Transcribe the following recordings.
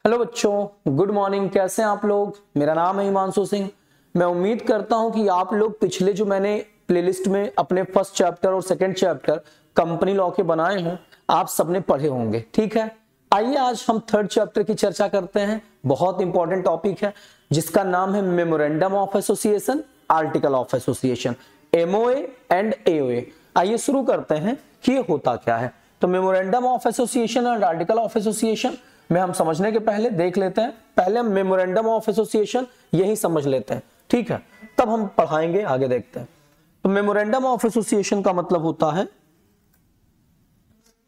Hello बच्चों, good morning. कैसे हैं आप लोग? मेरा नाम है हिमांशु सिंह। मैं उम्मीद करता हूं कि आप लोग पिछले जो मैंने प्लेलिस्ट में अपने फर्स्ट चैप्टर और सेकंड चैप्टर कंपनी लॉ के बनाए हैं, आप सबने पढ़े होंगे। ठीक है, आइए आज हम थर्ड चैप्टर की चर्चा करते हैं। बहुत इंपॉर्टेंट टॉपिक है जिसका नाम है memorandum of association, article of association, MOA and AOA. आइए शुरू करते हैं कि ये होता क्या है। तो मेमोरेंडम ऑफ एसोसिएशन और आर्टिकल ऑफ एसोसिएशन में हम समझने के पहले देख लेते हैं, पहले हम मेमोरेंडम ऑफ एसोसिएशन यही समझ लेते हैं। ठीक है, तब हम पढ़ाएंगे, आगे देखते हैं। तो मेमोरेंडम ऑफ एसोसिएशन का मतलब होता है,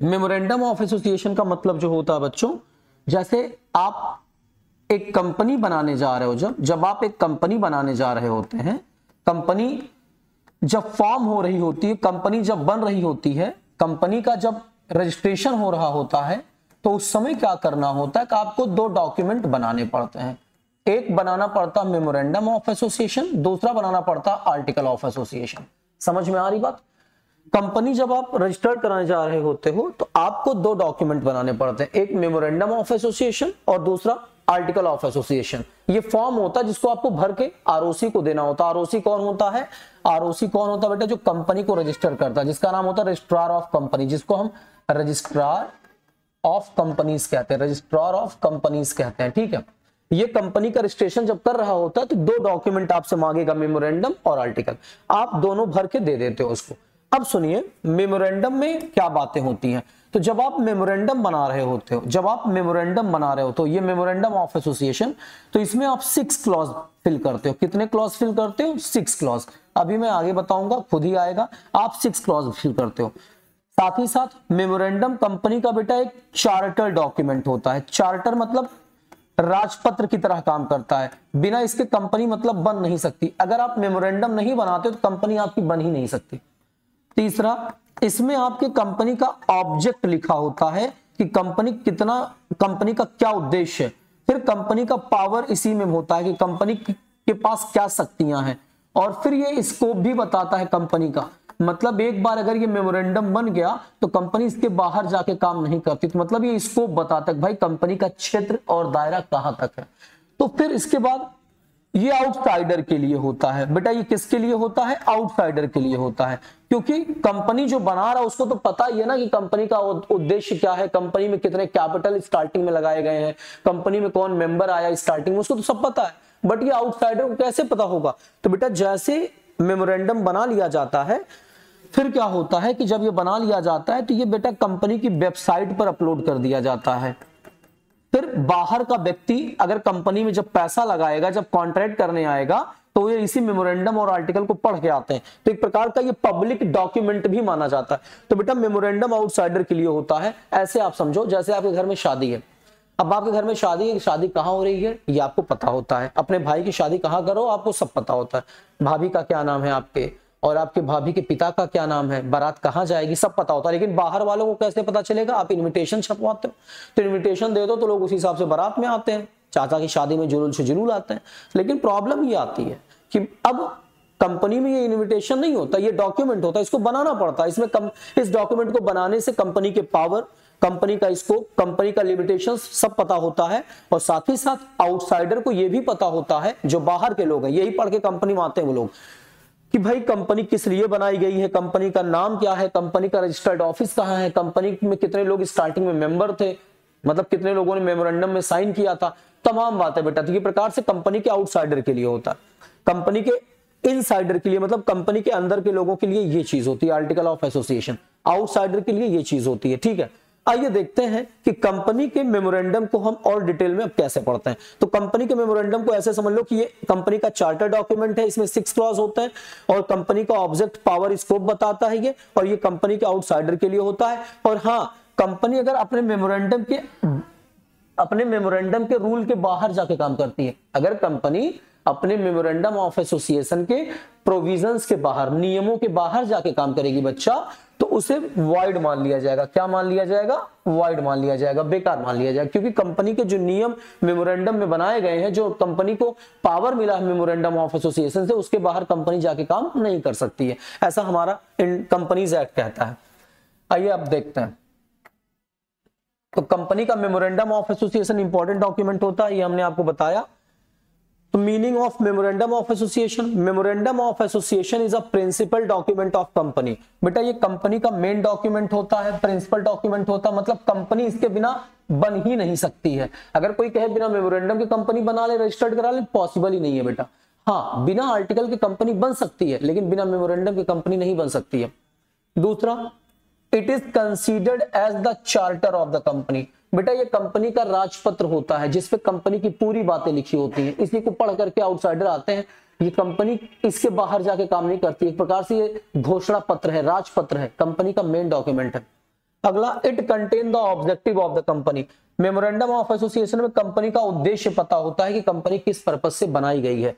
मेमोरेंडम ऑफ एसोसिएशन का मतलब जो होता है बच्चों, जैसे आप एक कंपनी बनाने जा रहे हो, जब आप एक कंपनी बनाने जा रहे होते हैं, कंपनी जब फॉर्म हो रही होती है, कंपनी जब बन रही होती है, कंपनी का जब रजिस्ट्रेशन हो रहा होता है, तो उस समय क्या करना होता है कि आपको दो डॉक्यूमेंट बनाने पड़ते हैं। एक बनाना पड़ता है मेमोरेंडम ऑफ एसोसिएशन, दूसरा बनाना पड़ता है आर्टिकल ऑफ एसोसिएशन। समझ में आ रही बात? कंपनी जब आप रजिस्टर कराने जा रहे होते हो तो आपको दो डॉक्यूमेंट बनाने पड़ते हैं, एक मेमोरेंडम ऑफ एसोसिएशन और दूसरा आर्टिकल ऑफ एसोसिएशन। ये फॉर्म होता है जिसको आपको भर के आरओसी को देना होता है। आरओसी कौन होता है? आरओसी कौन होता है बेटा? जो कंपनी को रजिस्टर करता है, जिसका नाम होता है रजिस्ट्रार ऑफ कंपनी, जिसको हम रजिस्ट्रार ऑफ कंपनीज कहते हैं, रजिस्ट्रार ऑफ कंपनीज कहते हैं। ठीक है, ये कंपनी का रजिस्ट्रेशन जब कर रहा होता है तो दो डॉक्यूमेंट आपसे मांगेगा, मेमोरेंडम और आर्टिकल। आप दोनों भर के दे देते हो उसको। अब सुनिए मेमोरेंडम में क्या बातें होती हैं। तो जब आप मेमोरेंडम बना रहे होते हो, जब आप मेमोरेंडम बना रहे हो तो ये मेमोरेंडम ऑफ एसोसिएशन, तो इसमें आप 6 क्लॉज फिल करते हो। कितने क्लॉज फिल करते हो? 6 क्लॉज। अभी मैं आगे बताऊंगा, खुद ही आएगा। आप 6 क्लॉज फिल करते हो। साथ ही साथ मेमोरेंडम कंपनी का बेटा एक चार्टर डॉक्यूमेंट होता है। चार्टर मतलब राजपत्र की तरह काम करता है। बिना इसके कंपनी मतलब बन नहीं सकती। अगर आप मेमोरेंडम नहीं बनाते तो कंपनी आपकी बन ही नहीं सकती। तीसरा, इसमें आपके कंपनी का ऑब्जेक्ट लिखा होता है कि कंपनी का क्या उद्देश्य है। फिर कंपनी का पावर इसी में होता है कि कंपनी के पास क्या शक्तियां हैं, और फिर ये स्कोप भी बताता है कंपनी का। मतलब एक बार अगर ये मेमोरेंडम बन गया तो कंपनी इसके बाहर जाके काम नहीं करती, तो मतलब ये स्कोप बताता है भाई कंपनी का क्षेत्र और दायरा कहां तक है। तो फिर इसके बाद ये आउटसाइडर के लिए होता है। बेटा ये किसके लिए होता है? आउटसाइडर के लिए होता है, क्योंकि कंपनी जो बना रहा है उसको तो पता ही है ना कि कंपनी का उद्देश्य क्या है, कंपनी में कितने कैपिटल स्टार्टिंग में लगाए गए हैं, कंपनी में कौन मेंबर आया स्टार्टिंग में, उसको तो सब पता है। बट ये आउटसाइडर को कैसे पता होगा? तो बेटा जैसे मेमोरेंडम बना लिया जाता है, फिर क्या होता है कि जब ये बना लिया जाता है तो ये बेटा कंपनी की वेबसाइट पर अपलोड कर दिया जाता है। फिर बाहर का व्यक्ति अगर कंपनी में जब पैसा लगाएगा, जब कॉन्ट्रैक्ट करने आएगा, तो ये इसी मेमोरेंडम और आर्टिकल को पढ़ के आते हैं। तो एक प्रकार का ये पब्लिक डॉक्यूमेंट भी माना जाता है। तो बेटा मेमोरेंडम आउटसाइडर के लिए होता है। ऐसे आप समझो जैसे आपके घर में शादी है। अब आपके घर में शादी है, शादी कहाँ हो रही है ये आपको पता होता है। अपने भाई की शादी कहाँ करो आपको सब पता होता है। भाभी का क्या नाम है आपके, और आपके भाभी के पिता का क्या नाम है, बारात कहाँ जाएगी, सब पता होता है। लेकिन बाहर वालों को कैसे पता चलेगा? आप इनविटेशन छपवाते हो, तो इनविटेशन दे दो तो लोग उस हिसाब से बारात में आते हैं। चाचा की शादी में जुलूल से जुलूल आते हैं। लेकिन प्रॉब्लम ये आती है कि अब कंपनी में ये इन्विटेशन नहीं होता, ये डॉक्यूमेंट होता है, इसको बनाना पड़ता है। इसमें इस डॉक्यूमेंट को बनाने से कंपनी के पावर, कंपनी का स्कोप, कंपनी का लिमिटेशंस सब पता होता है। और साथ ही साथ आउटसाइडर को यह भी पता होता है, जो बाहर के लोग हैं, यही पढ़ के कंपनी में आते हैं वो लोग, कि भाई कंपनी किस लिए बनाई गई है, कंपनी का नाम क्या है, कंपनी का रजिस्टर्ड ऑफिस कहां है, कंपनी में कितने लोग स्टार्टिंग में मेंबर थे, मतलब कितने लोगों ने मेमोरेंडम में साइन किया था, तमाम बातें बेटा। तो ये प्रकार से कंपनी के आउटसाइडर के लिए होता है। कंपनी के इनसाइडर के लिए मतलब कंपनी के अंदर के लोगों के लिए ये चीज होती है आर्टिकल ऑफ एसोसिएशन। आउटसाइडर के लिए ये चीज होती है। ठीक है, आइए देखते हैं कि कंपनी के मेमोरेंडम को हम और डिटेल में अब कैसे पढ़ते हैं। तो कंपनी के मेमोरेंडम को ऐसे समझ लो कि ये कंपनी का चार्टर डॉक्यूमेंट है, इसमें 6 क्लॉज होते हैं, और कंपनी का ऑब्जेक्ट, पावर, स्कोप बताता है ये, और ये कंपनी के आउटसाइडर के लिए होता है। और हाँ, कंपनी अगर अपने मेमोरेंडम के रूल के बाहर जाके काम करती है, अगर कंपनी अपने मेमोरेंडम ऑफ एसोसिएशन के प्रोविजंस के बाहर, नियमों के बाहर जाके काम करेगी बच्चा, तो उसे वॉइड मान लिया जाएगा। क्या मान लिया जाएगा? वॉइड मान लिया जाएगा, बेकार मान लिया जाएगा। क्योंकि कंपनी के जो नियम मेमोरेंडम में बनाए गए हैं, जो कंपनी को पावर मिला है मेमोरेंडम ऑफ एसोसिएशन से, उसके बाहर कंपनी जाके काम नहीं कर सकती है। ऐसा हमारा कंपनीज एक्ट कहता है। आइए अब देखते हैं। तो कंपनी का memorandum of association important document होता है, ये हमने आपको बताया। तो meaning of memorandum of association, memorandum of association is a principal document of company. बेटा ये कंपनी का मेन डॉक्यूमेंट होता है, प्रिंसिपल डॉक्यूमेंट होता है, मतलब कंपनी इसके बिना बन ही नहीं सकती है। अगर कोई कहे बिना मेमोरेंडम की कंपनी बना ले, रजिस्टर्ड करा ले, पॉसिबल ही नहीं है बेटा। हाँ, बिना आर्टिकल की कंपनी बन सकती है, लेकिन बिना मेमोरेंडम की कंपनी नहीं बन सकती है। दूसरा, it is considered as the charter of the company. बेटा ये कंपनी का राजपत्र होता है, जिसपे कंपनी की पूरी बातें लिखी होती हैं। इसी को पढ़ करके आउटसाइडर आते हैं, ये कंपनी इसके बाहर जाके काम नहीं करती। एक प्रकार से ये घोषणा पत्र है, राजपत्र है, कंपनी का मेन डॉक्यूमेंट है। अगला, it contain the objective of the company. Memorandum of association में कंपनी का उद्देश्य पता होता है कि कंपनी किस पर्पस से बनाई गई है।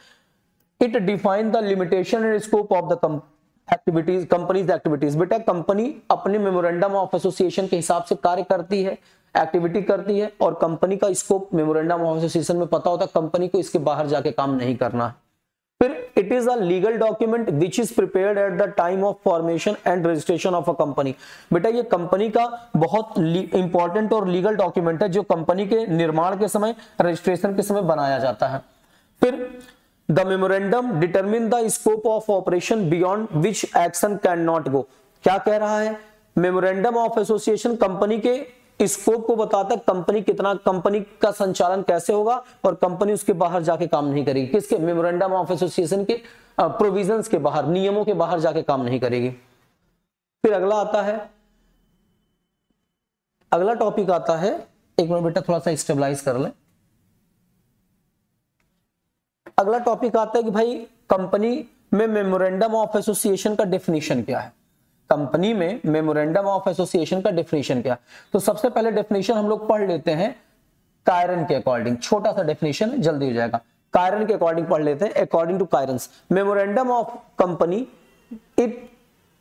It define the limitation and scope of the activities, companies activities. बेटा कंपनी अपने मेमोरेंडम ऑफ एसोसिएशन के हिसाब से कार्य करती है, एक्टिविटी करती है, और कंपनी का स्कोप मेमोरेंडम ऑफ एसोसिएशन में पता होता है, कंपनी को इसके बाहर जाके काम नहीं करना है। फिर it is a legal document which is prepared at the time of formation and registration of a company. बेटा ये कंपनी का बहुत इंपॉर्टेंट और लीगल डॉक्यूमेंट है, जो कंपनी के निर्माण के समय, रजिस्ट्रेशन के समय बनाया जाता है। फिर the memorandum determine the scope of operation beyond which action can not go. क्या कह रहा है? मेमोरेंडम ऑफ एसोसिएशन कंपनी के स्कोप को बताता है, कंपनी का संचालन कैसे होगा, और कंपनी उसके बाहर जाके काम नहीं करेगी। किसके? मेमोरेंडम ऑफ एसोसिएशन के प्रोविजंस के बाहर, नियमों के बाहर जाके काम नहीं करेगी। फिर अगला आता है, अगला टॉपिक आता है, एक मिनट बेटा थोड़ा सा स्टेबलाइज कर ले। अगला टॉपिक आता है कि भाई कंपनी में मेमोरेंडम ऑफ एसोसिएशन का डेफिनेशन क्या है। कंपनी में मेमोरेंडम ऑफ एसोसिएशन का डेफिनेशन क्या है? तो सबसे पहले डेफिनेशन हम लोग पढ़ लेते हैं कायरन के अकॉर्डिंग। छोटा सा डेफिनेशन है, जल्दी हो जाएगा। कायरन के अकॉर्डिंग पढ़ लेते हैं। According to Cairns, memorandum of company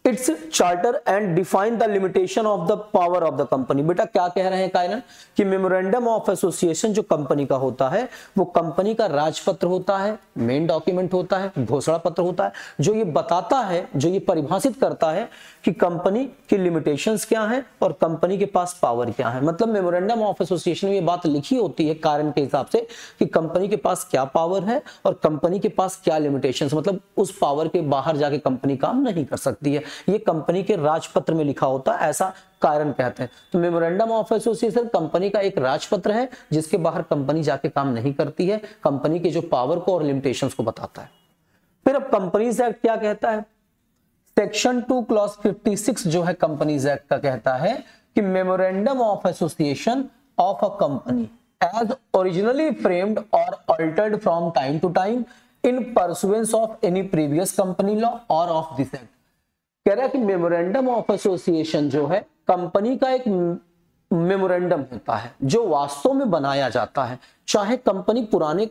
its charter and define the limitation of the power of the company. बेटा क्या कह रहे हैं कायरन कि मेमोरेंडम ऑफ एसोसिएशन जो कंपनी का होता है, वो कंपनी का राजपत्र होता है, मेन डॉक्यूमेंट होता है, घोषणा पत्र होता है, जो ये बताता है, जो ये परिभाषित करता है कि कंपनी की लिमिटेशंस क्या है और कंपनी के पास पावर क्या है। मतलब मेमोरेंडम ऑफ एसोसिएशन में ये बात लिखी होती है कारण के हिसाब से कि कंपनी के पास क्या पावर है और कंपनी के पास क्या लिमिटेशंस, मतलब उस पावर के बाहर जाके कंपनी काम नहीं कर सकती है। ये कंपनी के राजपत्र में लिखा होता है, ऐसा कायरन कहते हैं। तो मेमोरेंडम ऑफ एसोसिएशन कंपनी का एक राजपत्र है, जिसके बाहर कंपनी जाके काम नहीं करती है, कंपनी के जो पावर को और लिमिटेशंस को बताता है। फिर अब कंपनीज एक्ट क्या कहता है? सेक्शन 2 क्लॉज 56 जो है कंपनीज एक्ट का कहता है कि memorandum of association of a company as originally framed और altered from time to time in pursuance of any previous company law और ऑफ दिस एक्ट। कह रहा है कि मेमोरेंडम ऑफ एसोसिएशन जो है कंपनी का एक मेमोरेंडम होता है, जो वास्तव में बनाया जाता है, चाहे कंपनी पुराने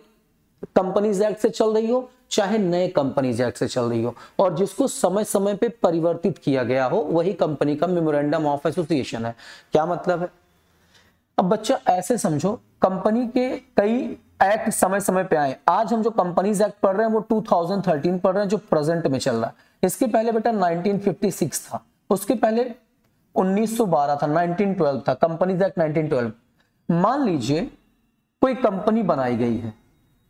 कंपनीज एक्ट से चल रही हो, चाहे नए कंपनीज एक्ट से चल रही हो, और जिसको समय समय पे परिवर्तित किया गया हो, वही कंपनी का मेमोरेंडम ऑफ एसोसिएशन है। क्या मतलब है? अब बच्चा ऐसे समझो, कंपनी के कई एक्ट समय समय पे आए। आज हम जो कंपनीज एक्ट पढ़ रहे हैं वो 2013 पढ़ रहे हैं, जो प्रेजेंट में चल रहा है। इसके पहले बेटा 1956 था, उसके पहले 1912 था, 1912 था, कंपनीज एक्ट 1912। मान लीजिए कोई कंपनी बनाई गई है।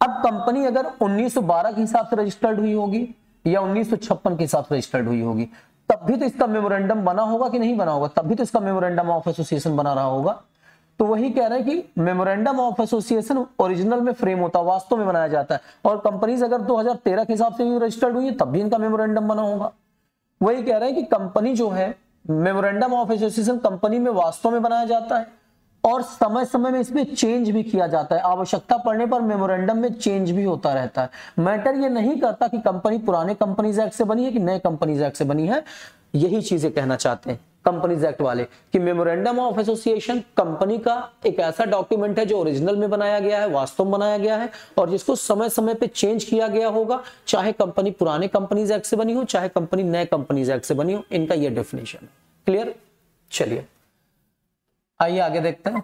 अब कंपनी अगर 1912 के हिसाब से रजिस्टर्ड हुई होगी या 1956 के हिसाब से रजिस्टर्ड हुई होगी, तब भी तो इसका मेमोरेंडम बना होगा कि नहीं बना होगा? तब भी तो इसका मेमोरेंडम ऑफ एसोसिएशन बना रहा होगा। तो वही कह रहे हैं कि मेमोरेंडम ऑफ एसोसिएशन ओरिजिनल में फ्रेम होता है, वास्तव में बनाया जाता है, और कंपनीज अगर 2013 के हिसाब से भी रजिस्टर्ड हुई है तब भी इनका मेमोरेंडम बना होगा। वही कह रहे हैं कि कंपनी जो है, मेमोरेंडम ऑफ एसोसिएशन कंपनी में वास्तव में बनाया जाता है और समय समय में इसमें चेंज भी किया जाता है। आवश्यकता पड़ने पर मेमोरेंडम में चेंज भी होता रहता है। मैटर ये नहीं करता कि कंपनी पुराने कंपनीज एक्ट से बनी है कि नए कंपनीज एक्ट से बनी है। यही चीजें कहना चाहते हैं कंपनीज एक्ट वाले कि मेमोरेंडम ऑफ एसोसिएशन कंपनी का एक ऐसा डॉक्यूमेंट है जो ओरिजिनल में बनाया गया है, वास्तव में बनाया गया है, और जिसको समय समय पे चेंज किया गया होगा, चाहे कंपनी पुराने कंपनीज एक्ट से बनी हो, चाहे कंपनी नए कंपनीज एक्ट से बनी हो। इनका यह डेफिनेशन है। क्लियर? चलिए आइए आगे देखते हैं।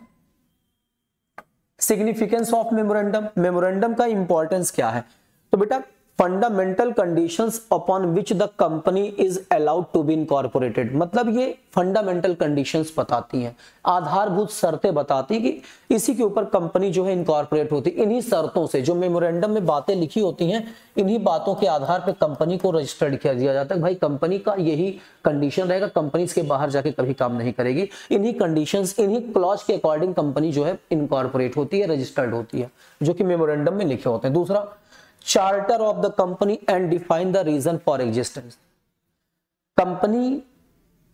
सिग्निफिकेंस ऑफ मेमोरेंडम, मेमोरेंडम का इंपॉर्टेंस क्या है? तो बेटा fundamental conditions upon which the company is allowed to be incorporated, मतलब ये फंडामेंटल कंडीशंस बताती हैं, आधारभूत शर्तें बताती हैं कि इसी के ऊपर कंपनी जो है इनकॉर्पोरेट होती है। इन्हीं शर्तों से जो मेमोरेंडम में बातें लिखी होती हैं, इन्हीं बातों के आधार पर कंपनी को रजिस्टर्ड किया दिया जाता है। भाई कंपनी का यही कंडीशन रहेगा, कंपनी इसके बाहर जाके कभी काम नहीं करेगी। इन्हीं कंडीशंस, इन्हीं क्लॉज के अकॉर्डिंग कंपनी जो है इनकॉर्पोरेट होती है, रजिस्टर्ड होती है, जो कि मेमोरेंडम में लिखे होते हैं। दूसरा, charter of the company and define the reason for existence. Company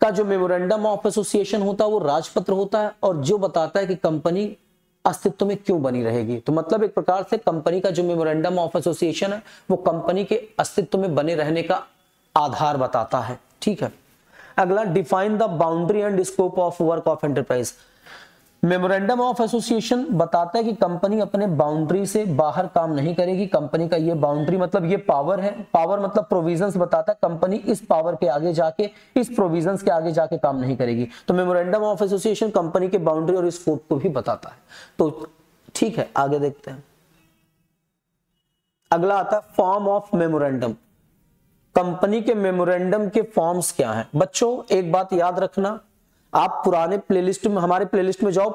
का जो मेमोरेंडम ऑफ एसोसिएशन होता है वो राजपत्र होता है और जो बताता है कि कंपनी अस्तित्व में क्यों बनी रहेगी। तो मतलब एक प्रकार से कंपनी का जो मेमोरेंडम ऑफ एसोसिएशन है वो कंपनी के अस्तित्व में बने रहने का आधार बताता है। ठीक है। अगला, define the boundary and scope of work of enterprise. Memorandum of association बताता है कि कंपनी अपने बाउंड्री से बाहर काम नहीं करेगी। कंपनी का ये बाउंड्री मतलब ये पावर है, पावर मतलब प्रोविजंस बताता है, कंपनी इस पावर के आगे जाके, इस प्रोविजंस के आगे जाके काम नहीं करेगी। तो मेमोरेंडम ऑफ एसोसिएशन कंपनी के बाउंड्री और स्कोप को भी बताता है। तो ठीक है, आगे देखते हैं। अगला आता है फॉर्म ऑफ मेमोरेंडम। कंपनी के मेमोरेंडम के फॉर्म्स क्या हैं? बच्चों एक बात याद रखना, आप पुराने प्लेलिस्ट में, हमारे प्लेलिस्ट में जाओ,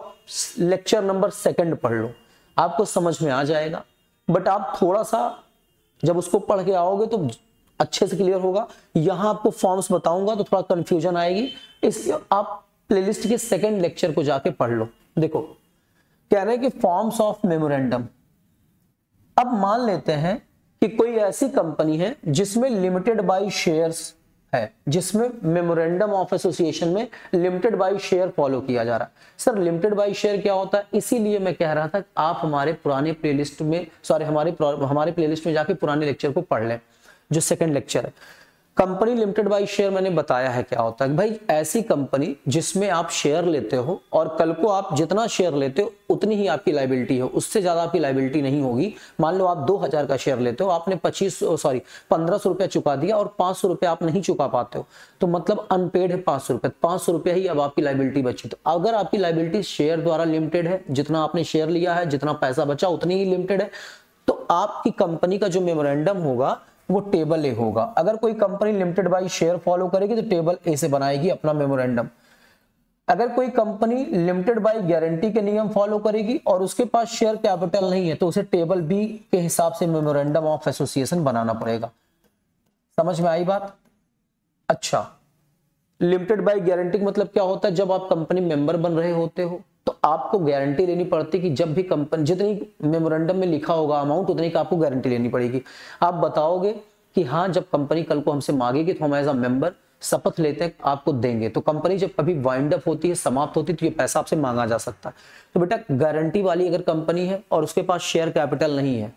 लेक्चर नंबर 2 पढ़ लो, आपको समझ में आ जाएगा। बट आप थोड़ा सा जब उसको पढ़ के आओगे तो अच्छे से क्लियर होगा। यहां आपको फॉर्म्स बताऊंगा तो थोड़ा कंफ्यूजन आएगी, इसलिए आप प्लेलिस्ट के 2 लेक्चर को जाके पढ़ लो। देखो कह रहे हैं कि फॉर्म्स ऑफ मेमोरेंडम। अब मान लेते हैं कि कोई ऐसी कंपनी है जिसमें लिमिटेड बाय शेयर्स है, जिसमें मेमोरेंडम ऑफ एसोसिएशन में लिमिटेड बाय शेयर फॉलो किया जा रहा है। सर लिमिटेड बाय शेयर क्या होता है? इसीलिए मैं कह रहा था आप हमारे पुराने प्लेलिस्ट में, हमारे प्लेलिस्ट में जाके पुराने लेक्चर को पढ़ लें, जो 2 लेक्चर है। कंपनी लिमिटेड बाय शेयर मैंने बताया है क्या होता है। भाई ऐसी कंपनी जिसमें आप शेयर लेते हो और कल को आप जितना शेयर लेते हो उतनी ही आपकी लायबिलिटी हो, उससे ज्यादा आपकी लायबिलिटी नहीं होगी। मान लो आप 2000 का शेयर लेते हो, आपने 1500 रुपया चुका दिया और 500 रुपया आप नहीं चुका पाते हो, तो मतलब अनपेड है 500 रुपये, 500 रुपया ही अब आपकी लायबिलिटी बची। तो अगर आपकी लायबिलिटी शेयर द्वारा लिमिटेड है, जितना आपने शेयर लिया है, जितना पैसा बचा उतनी ही लिमिटेड है, तो आपकी कंपनी का जो मेमोरेंडम होगा वो टेबल ए होगा। अगर कोई company limited by share follow करेगी तो टेबल ए से बनाएगी अपना मेमोरेंडम। अगर कोई कंपनी लिमिटेड बाय गारंटी के नियम फॉलो करेगी और उसके पास शेयर कैपिटल नहीं है तो उसे टेबल बी के हिसाब से मेमोरेंडम ऑफ एसोसिएशन बनाना पड़ेगा। समझ में आई बात? अच्छा, लिमिटेड बाय गारंटी मतलब क्या होता है? जब आप कंपनी मेंबर बन रहे होते हो तो आपको गारंटी लेनी पड़ती कि जब भी कंपनी, जितनी मेमोरेंडम में लिखा होगा अमाउंट, उतनी का आपको गारंटी लेनी पड़ेगी। आप बताओगे कि हाँ जब कंपनी कल को हमसे मांगेगी तो हम एज अ मेंबर शपथ लेते हैं आपको देंगे। तो कंपनी जब कभी वाइंड अप होती है, समाप्त होती है, तो ये पैसा आपसे मांगा जा सकता है। तो बेटा गारंटी वाली अगर कंपनी है और उसके पास शेयर कैपिटल नहीं है,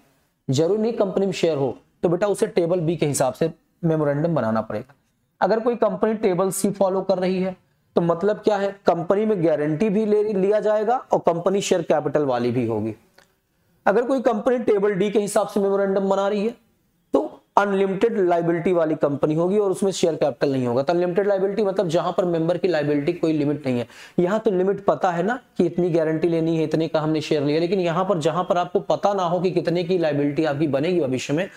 जरूरी नहीं कंपनी में शेयर हो, तो बेटा उसे टेबल बी के हिसाब से मेमोरेंडम बनाना पड़ेगा। अगर कोई कंपनी टेबल सी फॉलो कर रही है तो मतलब क्या है? कंपनी में गारंटी भी लिया जाएगा और कंपनी शेयर कैपिटल वाली भी होगी। अगर कोई कंपनी टेबल डी के हिसाब से मेमोरेंडम बना रही है तो अनलिमिटेड लायबिलिटी वाली कंपनी होगी और उसमें शेयर कैपिटल नहीं होगा। तो अनलिमिटेड लायबिलिटी मतलब जहां पर मेंबर की लायबिलिटी कोई लिमिट नहीं है। यहां तो लिमिट पता है ना कि इतनी गारंटी लेनी है, इतने का हमने शेयर लिया, लेकिन यहां पर जहां पर आपको पता ना हो कि कितने की लायबिलिटी आपकी बनेगी भविष्य में,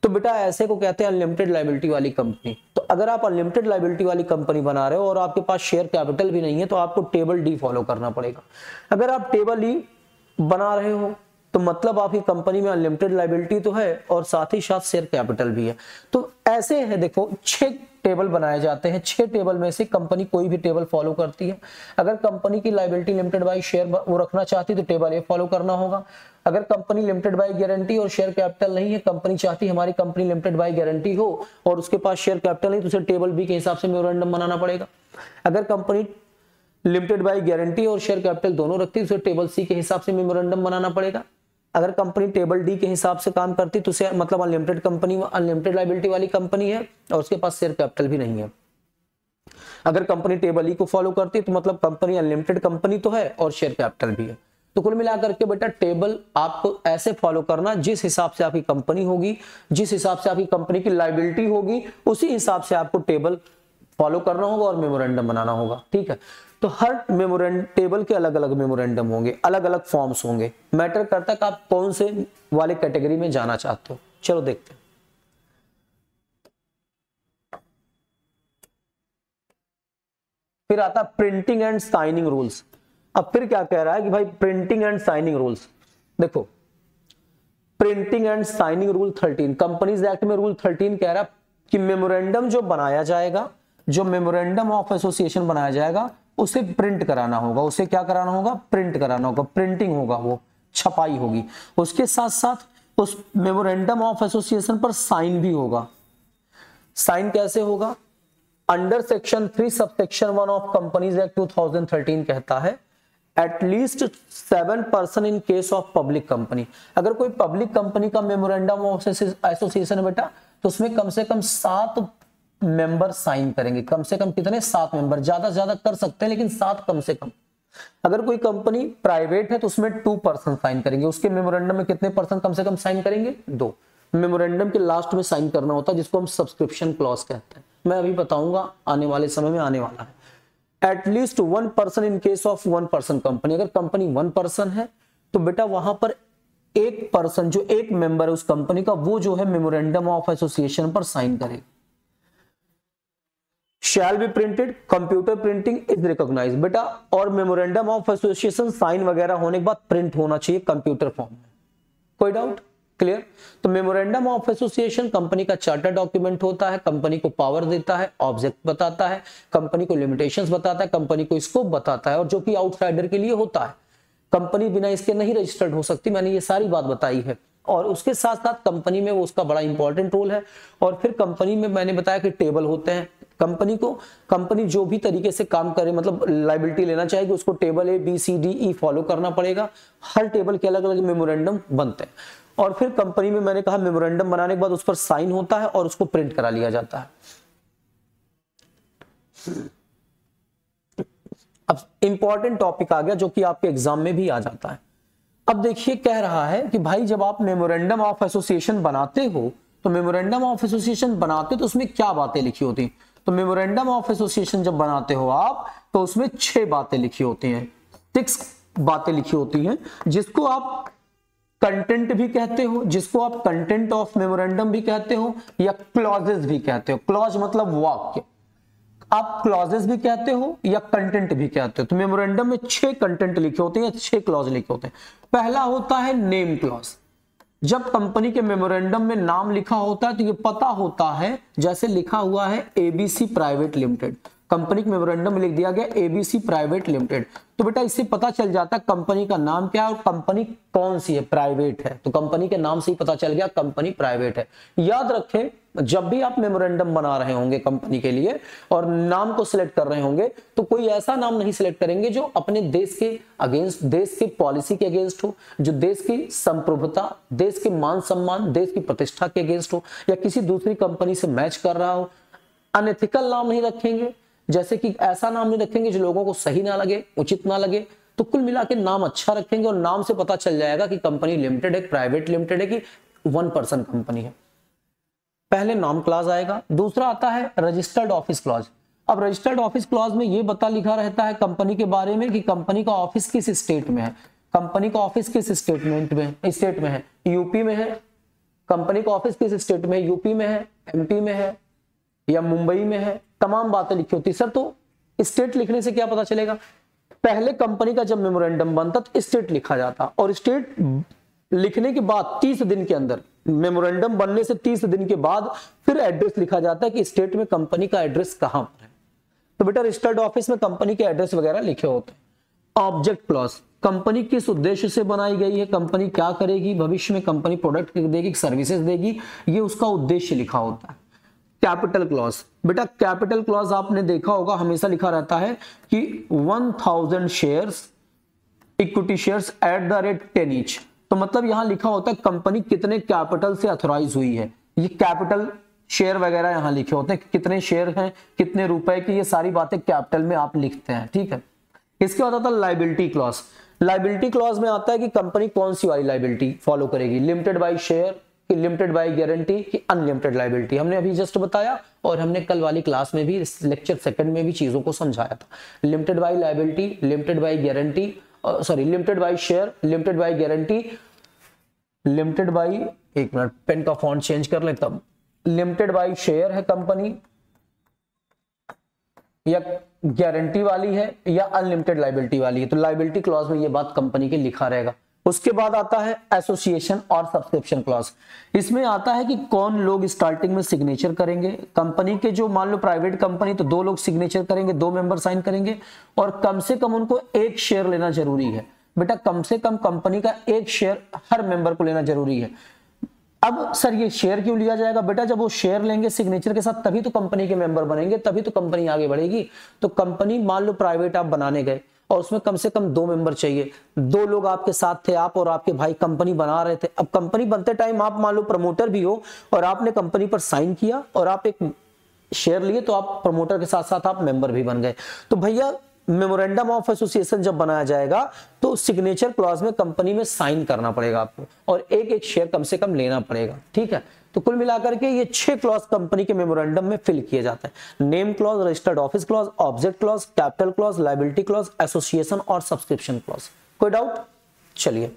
तो बेटा ऐसे को कहते हैं अनलिमिटेड लायबिलिटी वाली कंपनी। तो अगर आप अनलिमिटेड लायबिलिटी वाली कंपनी बना रहे हो और आपके पास शेयर कैपिटल भी नहीं है तो आपको टेबल डी फॉलो करना पड़ेगा। अगर आप टेबल ई बना रहे हो तो मतलब आपकी कंपनी में अनलिमिटेड लायबिलिटी तो है और साथ ही साथ शेयर कैपिटल भी है। तो ऐसे है, देखो 6 टेबल बनाए जाते हैं। 6 टेबल में से कंपनी कोई भी टेबल फॉलो करती है। अगर कंपनी की लायबिलिटी लिमिटेड बाय शेयर वो रखना चाहती है तो टेबल ए फॉलो करना होगा। अगर कंपनी लिमिटेड बाय गारंटी और शेयर कैपिटल नहीं है, कंपनी चाहती है हमारी कंपनी लिमिटेड बाय गारंटी हो और उसके पास शेयर कैपिटल नहीं, तो उसे टेबल बी के हिसाब से मेमोरेंडम बनाना पड़ेगा। अगर कंपनी लिमिटेड बाय गारंटी और शेयर कैपिटल दोनों रखती है तो उसे टेबल सी के हिसाब से मेमोरेंडम बनाना पड़ेगा। अगर कंपनी टेबल डी के हिसाब से काम करती तो उसे मतलब अनलिमिटेड कंपनी, अनलिमिटेड लायबिलिटी वाली कंपनी है और उसके पास शेयर कैपिटल भी नहीं है। अगर कंपनी टेबल ई को फॉलो करती है तो मतलब कंपनी अनलिमिटेड कंपनी तो है और शेयर कैपिटल भी है। तो कुल मिलाकर के बेटा टेबल आपको ऐसे फॉलो करना जिस हिसाब से आपकी कंपनी होगी, जिस हिसाब से आपकी कंपनी की लायबिलिटी होगी, उसी हिसाब से आपको टेबल फॉलो करना होगा और मेमोरेंडम बनाना होगा। ठीक है, तो हर टेबल के अलग अलग मेमोरेंडम होंगे, अलग अलग फॉर्म्स होंगे। मैटर करता है कि आप कौन से वाले कैटेगरी में जाना चाहते हो। चलो देखते हैं। फिर आता है प्रिंटिंग एंड साइनिंग रूल्स। अब फिर क्या कह रहा है कि भाई प्रिंटिंग एंड साइनिंग रूल्स, देखो printing and signing rule 13, companies act में रूल 13 कह रहा है कि मेमोरेंडम जो बनाया जाएगा, जो मेमोरेंडम ऑफ एसोसिएशन बनाया जाएगा उसे प्रिंट कराना होगा, उसे क्या कराना होगा, प्रिंट कराना होगा, प्रिंटिंग होगा, वो छपाई होगी। उसके साथ साथ उस मेमोरेंडम ऑफ एसोसिएशन पर साइन भी होगा। साइन कैसे होगा, under section 3 subsection 1 of companies act 2013 कहता है at least 7 person in case of public company. अगर कोई पब्लिक कंपनी का मेमोरेंडम ऑफ एसोसिएशन है बेटा, तो उसमें कम से कम 7 मेंबर साइन करेंगे। कम से कम कितने, 7 मेंबर, ज्यादा से ज्यादा कर सकते हैं लेकिन 7 कम से कम। अगर कोई कंपनी प्राइवेट है तो उसमें 2 पर्सन साइन करेंगे। उसके मेमोरेंडम में कितने पर्सन कम से कम साइन करेंगे, 2। मेमोरेंडम के लास्ट में साइन करना होता है जिसको हम सब्सक्रिप्शन क्लॉज कहते हैं। मैं अभी बताऊंगा, आने वाले समय में आने वाला है। At least 1 person in case of 1 person company, अगर कंपनी 1 पर्सन है तो बेटा वहां पर एक पर्सन, जो एक मेंबर है उस कंपनी का, वो जो है मेमोरेंडम ऑफ एसोसिएशन पर साइन करेगा। Shall be printed, computer printing is recognised बेटा, और मेमोरेंडम ऑफ एसोसिएशन साइन वगैरह होने के बाद प्रिंट होना चाहिए कंप्यूटर फॉर्म में। कोई डाउट, क्लियर? तो मेमोरेंडम ऑफ एसोसिएशन कंपनी का चार्टर डॉक्यूमेंट होता है, कंपनी को पावर देता है, ऑब्जेक्ट बताता है, कंपनी को लिमिटेशंस बताता है, कंपनी को स्कोप बताता है, और जो कि आउटसाइडर के लिए होता है। कंपनी बिना इसके नहीं रजिस्टर्ड हो सकती, मैंने ये सारी बात बताई है। और उसके साथ साथ कंपनी में वो उसका बड़ा इंपॉर्टेंट रोल है। और फिर कंपनी में मैंने बताया कि टेबल होते हैं। कंपनी जो भी तरीके से काम करे, मतलब लायबिलिटी लेना चाहेगी, उसको टेबल ABCDE फॉलो करना पड़ेगा। हर टेबल के अलग अलग मेमोरेंडम बनते हैं। और फिर कंपनी में मैंने कहा मेमोरेंडम बनाने के बाद उस पर साइन होता है और उसको प्रिंट करा लिया जाता है। अब इंपॉर्टेंट टॉपिक आ गया जो कि आपके एग्जाम में भी आ जाता है। अब देखिए, कह रहा है कि भाई जब आप मेमोरेंडम ऑफ एसोसिएशन बनाते हो, तो मेमोरेंडम ऑफ एसोसिएशन बनाते तो उसमें क्या बातें लिखी होती हैं? तो मेमोरेंडम ऑफ एसोसिएशन जब बनाते हो आप, तो उसमें 6 बातें लिखी होती हैं, 6 बातें लिखी होती हैं, जिसको आप कंटेंट भी कहते हो, जिसको आप कंटेंट ऑफ मेमोरेंडम भी कहते हो, या क्लॉजेस भी कहते हो। क्लॉज मतलब वाक्य, आप क्लॉजेस भी कहते हो या कंटेंट भी कहते हो। तो मेमोरेंडम में 6 कंटेंट लिखे होते हैं, 6 क्लॉज लिखे होते हैं। पहला होता है नेम क्लॉज। जब कंपनी के मेमोरेंडम में नाम लिखा होता है तो ये पता होता है, जैसे लिखा हुआ है ABC प्राइवेट लिमिटेड, कंपनी के मेमोरेंडम में लिख दिया गया ABC प्राइवेट लिमिटेड, तो बेटा इससे पता चल जाता है कंपनी का नाम क्या है और कंपनी कौन सी है, प्राइवेट है। तो कंपनी के नाम से ही पता चल गया कंपनी प्राइवेट है। याद रखें, जब भी आप मेमोरेंडम बना रहे होंगे कंपनी के लिए और नाम को सिलेक्ट कर रहे होंगे, तो कोई ऐसा नाम नहीं सिलेक्ट करेंगे जो अपने देश के अगेंस्ट, देश की पॉलिसी के अगेंस्ट हो, जो देश की संप्रभुता, देश के मान सम्मान, देश की प्रतिष्ठा के अगेंस्ट हो, या किसी दूसरी कंपनी से मैच कर रहा हो। अनएथिकल नाम नहीं रखेंगे, जैसे कि ऐसा नाम नहीं रखेंगे जो लोगों को सही ना लगे, उचित ना लगे। तो कुल मिला के नाम अच्छा रखेंगे और नाम से पता चल जाएगा कि कंपनी लिमिटेड है, प्राइवेट लिमिटेड है, कि 1 पर्सन कंपनी है। पहले नाम क्लॉज आएगा। दूसरा आता है रजिस्टर्ड ऑफिस क्लॉज। अब रजिस्टर्ड ऑफिस क्लॉज में यह बता लिखा रहता है कंपनी के बारे में कि कंपनी का ऑफिस किस स्टेट में है। कंपनी का ऑफिस किस स्टेट में है, यूपी में है। कंपनी का ऑफिस किस स्टेट में है, यूपी में है, MP में है, या मुंबई में है। तमाम बातें लिखी होती। सर तो स्टेट लिखने से क्या पता चलेगा? पहले कंपनी का जब मेमोरेंडम बनता तो स्टेट लिखा जाता, और स्टेट लिखने के बाद 30 दिन के अंदर, मेमोरेंडम बनने से 30 दिन के बाद फिर एड्रेस लिखा जाता है कि स्टेट में कंपनी का एड्रेस कहां पर है। तो बेटा रजिस्टर्ड ऑफिस में कंपनी के एड्रेस वगैरह लिखे होते हैं। ऑब्जेक्ट क्लॉज, कंपनी किस उद्देश्य से बनाई गई है, कंपनी क्या करेगी, भविष्य में कंपनी प्रोडक्ट देगी, सर्विसेज देगी, ये उसका उद्देश्य लिखा होता है। कैपिटल क्लॉज, बेटा कैपिटल क्लॉज आपने देखा होगा हमेशा लिखा रहता है कि 1000 shares, equity shares at the rate 10 each. तो मतलब यहां लिखा होता है कंपनी कितने कैपिटल से ऑथराइज हुई है। ये कैपिटल शेयर वगैरह यहां लिखे होते हैं, कितने शेयर हैं, कितने रुपए की, ये सारी बातें कैपिटल में आप लिखते हैं, ठीक है। इसके बाद आता है लायबिलिटी क्लॉज। लायबिलिटी क्लॉज में आता है कि कंपनी कौन सी वाली लायबिलिटी फॉलो करेगी, limited by share, limited by guarantee, कि अनलिमिटेड लायबिलिटी। हमने अभी जस्ट बताया और हमने कल वाली क्लास में भी, लेक्चर 2 में भी चीजों को समझाया था। Limited by liability, limited by guarantee, sorry limited by share, limited by guarantee, limited by, एक मिनट पेन का फॉन्ट चेंज कर ले तब, लिमिटेड बाय शेयर है कंपनी, या गारंटी वाली है या अनलिमिटेड लाइबिलिटी वाली है, तो लाइबिलिटी क्लॉज में ये बात कंपनी के लिखा रहेगा। उसके बाद आता है एसोसिएशन और सब्सक्रिप्शन क्लॉज। इसमें आता है कि कौन लोग स्टार्टिंग में सिग्नेचर करेंगे। कंपनी के जो मान लो प्राइवेट कंपनी तो 2 लोग सिग्नेचर करेंगे, 2 मेंबर साइन करेंगे और कम से कम उनको 1 शेयर लेना जरूरी है। बेटा कम से कम कंपनी का 1 शेयर हर मेंबर को लेना जरूरी है। अब सर ये शेयर क्यों लिया जाएगा? बेटा जब वो शेयर लेंगे सिग्नेचर के साथ तभी तो कंपनी के मेंबर बनेंगे, तभी तो कंपनी आगे बढ़ेगी। तो कंपनी मान लो प्राइवेट आप बनाने गए और उसमें कम से कम 2 मेंबर चाहिए, 2 लोग आपके साथ थे, आप और आपके भाई कंपनी बना रहे थे। अब कंपनी बनते टाइम आप मान लो प्रमोटर भी हो और आपने कंपनी पर साइन किया और आप एक शेयर लिए, तो आप प्रमोटर के साथ साथ आप मेंबर भी बन गए। तो भैया मेमोरेंडम ऑफ एसोसिएशन जब बनाया जाएगा तो सिग्नेचर क्लॉज में कंपनी में साइन करना पड़ेगा आपको और 1-1 शेयर कम से कम लेना पड़ेगा। ठीक है, तो कुल मिलाकर के ये 6 क्लॉज कंपनी के मेमोरेंडम में फिल किए जाते हैं। Name clause, registered office clause, object clause, capital clause, liability clause, association और सब्सक्रिप्शन क्लॉज। कोई डाउट? चलिए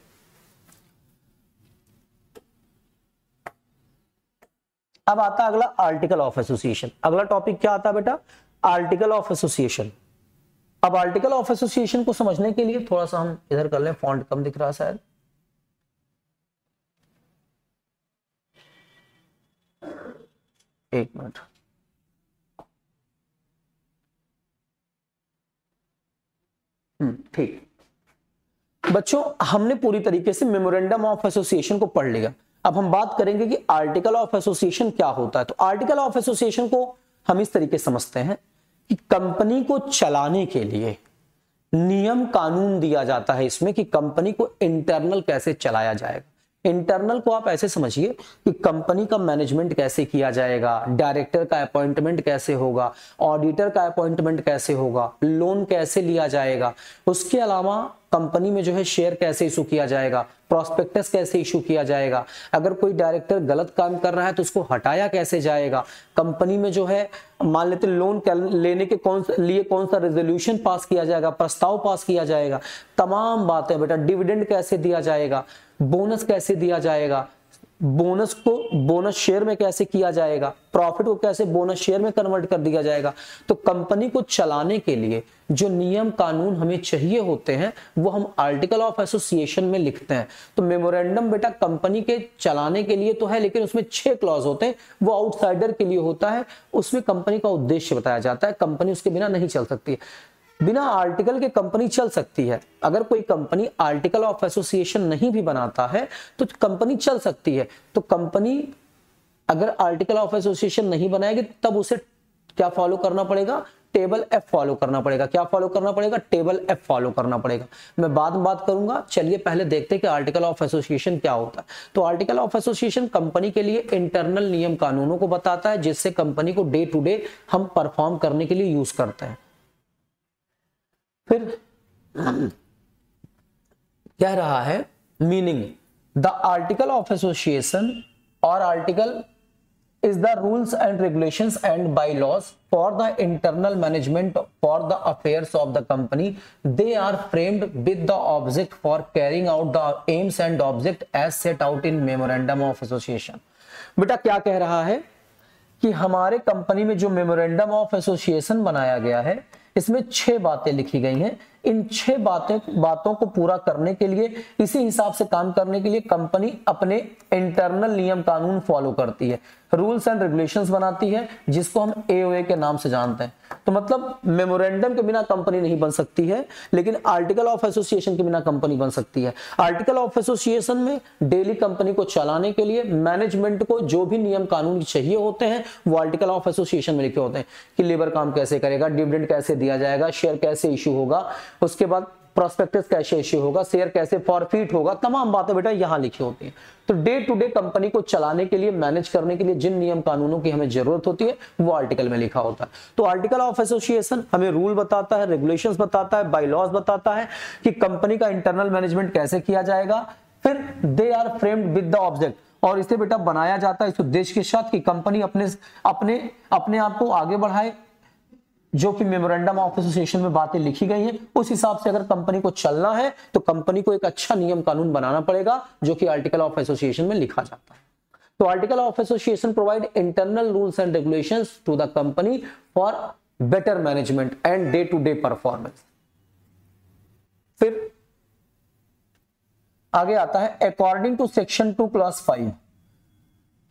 अब आता है अगला आर्टिकल ऑफ एसोसिएशन। अगला टॉपिक क्या आता है बेटा? Article of association. अब आर्टिकल ऑफ एसोसिएशन को समझने के लिए थोड़ा सा हम इधर कर लें, फॉन्ट कम दिख रहा है शायद। एक मिनट। ठीक बच्चों, हमने पूरी तरीके से मेमोरेंडम ऑफ एसोसिएशन को पढ़ लिया। अब हम बात करेंगे कि आर्टिकल ऑफ एसोसिएशन क्या होता है। तो आर्टिकल ऑफ एसोसिएशन को हम इस तरीके से समझते हैं कि कंपनी को चलाने के लिए नियम कानून दिया जाता है इसमें कि कंपनी को इंटरनल कैसे चलाया जाएगा। इंटरनल को आप ऐसे समझिए कि कंपनी का मैनेजमेंट कैसे किया जाएगा, डायरेक्टर का अपॉइंटमेंट कैसे होगा, ऑडिटर का अपॉइंटमेंट कैसे होगा, लोन कैसे लिया जाएगा, उसके अलावा कंपनी में जो है शेयर कैसे इशू किया जाएगा, प्रोस्पेक्टस कैसे इशू किया जाएगा, अगर कोई डायरेक्टर गलत काम कर रहा है तो उसको हटाया कैसे जाएगा, कंपनी में जो है मान लेते लोन लेने के कौन सा रेजोल्यूशन पास किया जाएगा, प्रस्ताव पास किया जाएगा, तमाम बातें बेटा। डिविडेंड कैसे दिया जाएगा, बोनस कैसे दिया जाएगा, बोनस को बोनस शेयर में कैसे किया जाएगा, प्रॉफिट को कैसे बोनस शेयर में कन्वर्ट कर दिया जाएगा। तो कंपनी को चलाने के लिए जो नियम कानून हमें चाहिए होते हैं वो हम आर्टिकल ऑफ एसोसिएशन में लिखते हैं। तो मेमोरेंडम बेटा कंपनी के चलाने के लिए तो है, लेकिन उसमें 6 क्लॉज होते हैं, वो आउटसाइडर के लिए होता है। उसमें कंपनी का उद्देश्य बताया जाता है, कंपनी उसके बिना नहीं चल सकती। बिना आर्टिकल के कंपनी चल सकती है। अगर कोई कंपनी आर्टिकल ऑफ एसोसिएशन नहीं भी बनाता है तो कंपनी चल सकती है। तो कंपनी अगर आर्टिकल ऑफ एसोसिएशन नहीं बनाएगी तब उसे क्या फॉलो करना पड़ेगा? टेबल एफ फॉलो करना पड़ेगा। क्या फॉलो करना पड़ेगा? टेबल एफ फॉलो करना पड़ेगा। मैं बाद में बात करूंगा। चलिए पहले देखते हैं कि आर्टिकल ऑफ एसोसिएशन क्या होता है। तो आर्टिकल ऑफ एसोसिएशन कंपनी के लिए इंटरनल नियम कानूनों को बताता है जिससे कंपनी को डे टू डे हम परफॉर्म करने के लिए यूज करते हैं। फिर कह रहा है meaning the article of association और article is the rules and regulations and bylaws for the internal management for the affairs of the company. They are framed with the object for carrying out the aims and object as set out in memorandum of association. बेटा क्या कह रहा है कि हमारे company में जो memorandum of association बनाया गया है इसमें 6 बातें लिखी गई हैं। इन 6 बातों को पूरा करने के लिए, इसी हिसाब से काम करने के लिए कंपनी अपने इंटरनल नियम कानून फॉलो करती है, रूल्स एंड रेगुलेशंस बनाती है जिसको हम एओए के नाम से जानते हैं। तो मतलब मेमोरेंडम के बिना कंपनी नहीं बन सकती है, लेकिन आर्टिकल ऑफ एसोसिएशन के बिना कंपनी बन सकती है। आर्टिकल ऑफ एसोसिएशन में डेली कंपनी को चलाने के लिए मैनेजमेंट को जो भी नियम कानून चाहिए होते हैं वो आर्टिकल ऑफ एसोसिएशन में लिखे होते हैं कि लेबर काम कैसे करेगा, डिविडेंड कैसे दिया जाएगा, शेयर कैसे इशू होगा, उसके बाद प्रोस्पेक्टस कैसे इश्यू होगा, शेयर कैसे फॉरफिट होगा, तमाम बातें बेटा यहां लिखी होती हैं। तो डे टू डे कंपनी को चलाने के लिए, मैनेज करने के लिए जिन नियम कानूनों की हमें जरूरत होती है वो आर्टिकल में लिखा होता है। तो आर्टिकल ऑफ एसोसिएशन हमें रूल बताता है, रेगुलेशंस बताता है, बायलॉज बताता है कि कंपनी का इंटरनल मैनेजमेंट कैसे किया जाएगा। फिर they are framed with the object, और इसे बेटा बनाया जाता है इस उद्देश्य के साथ कि कंपनी अपने आप को आगे बढ़ाए, जो कि मेमोरेंडम ऑफ एसोसिएशन में बातें लिखी गई हैं उस हिसाब से अगर कंपनी को चलना है तो कंपनी को एक अच्छा नियम कानून बनाना पड़ेगा जो कि आर्टिकल ऑफ एसोसिएशन में लिखा जाता है। तो article of association provide internal rules and regulations to the company for better management and day to day performance. फिर आगे आता है अकॉर्डिंग टू सेक्शन 2 क्लॉज 5।